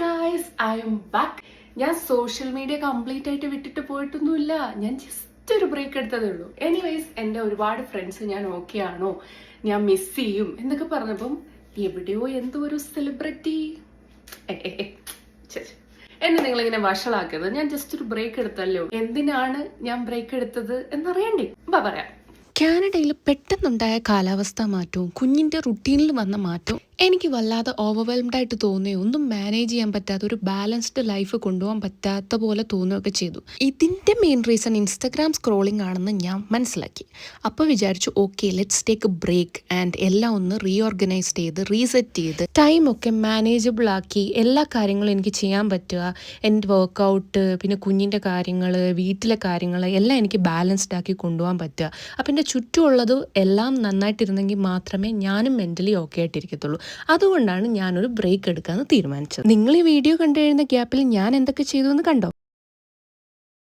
Guys, I M back. ഞാൻ social media complete ആയിട്ട് വിട്ടിട്ട് പോയിട്ടൊന്നുമില്ല. ഞാൻ ജസ്റ്റ് ഒരു ബ്രേക്ക് എടുത്തതേ ഉള്ളൂ. എനിവേസ്, എൻ്റെ ഒരുപാട് ഫ്രണ്ട്സ് ഞാൻ ഓക്കെ ആണോ, ഞാൻ മിസ് ചെയ്യും എന്നൊക്കെ പറഞ്ഞപ്പം എവിടെയോ എന്തോ ഒരു സെലിബ്രിറ്റി എന്നെ നിങ്ങളിങ്ങനെ വഷളാക്കരുത്. ഞാൻ ജസ്റ്റ് ഒരു ബ്രേക്ക് എടുത്തല്ലോ. എന്തിനാണ് ഞാൻ ബ്രേക്ക് എടുത്തത് എന്നറിയണ്ടേ? പറയാം. കാനഡയിൽ പെട്ടെന്നുണ്ടായ കാലാവസ്ഥാ മാറ്റവും കുഞ്ഞിൻ്റെ റുട്ടീനിൽ വന്ന മാറ്റവും എനിക്ക് വല്ലാതെ ഓവർവെൽംഡ് ആയിട്ട് തോന്നുകയോ ഒന്നും മാനേജ് ചെയ്യാൻ പറ്റാത്ത ഒരു ബാലൻസ്ഡ് ലൈഫ് കൊണ്ടുപോകാൻ പറ്റാത്ത പോലെ തോന്നുകയൊക്കെ ചെയ്തു. ഇതിൻ്റെ മെയിൻ റീസൺ ഇൻസ്റ്റഗ്രാം സ്ക്രോളിംഗ് ആണെന്ന് ഞാൻ മനസ്സിലാക്കി. അപ്പോൾ വിചാരിച്ചു okay, let's take a break and എല്ലാം ഒന്ന് റീഓർഗനൈസ് ചെയ്ത് റീസെറ്റ് ചെയ്ത് ടൈമൊക്കെ മാനേജബിൾ ആക്കി എല്ലാ കാര്യങ്ങളും എനിക്ക് ചെയ്യാൻ പറ്റുക. എൻ്റെ വർക്കൗട്ട്, പിന്നെ കുഞ്ഞിൻ്റെ കാര്യങ്ങൾ, വീട്ടിലെ കാര്യങ്ങൾ എല്ലാം എനിക്ക് ബാലൻസ്ഡ് ആക്കി കൊണ്ടുപോകാൻ പറ്റുക. അപ്പം എൻ്റെ ചുറ്റുമുള്ളത് എല്ലാം നന്നായിട്ടിരുന്നെങ്കിൽ മാത്രമേ ഞാനും മെൻ്റലി ഓക്കെ ആയിട്ടിരിക്കത്തുള്ളൂ. അതുകൊണ്ടാണ് ഞാനൊരു ബ്രേക്ക് എടുക്കാമെന്ന് തീരുമാനിച്ചത്. നിങ്ങൾ ഈ വീഡിയോ കണ്ടു കഴിയുന്ന ഗ്യാപ്പിൽ ഞാൻ എന്തൊക്കെ ചെയ്തു എന്ന് കണ്ടോ?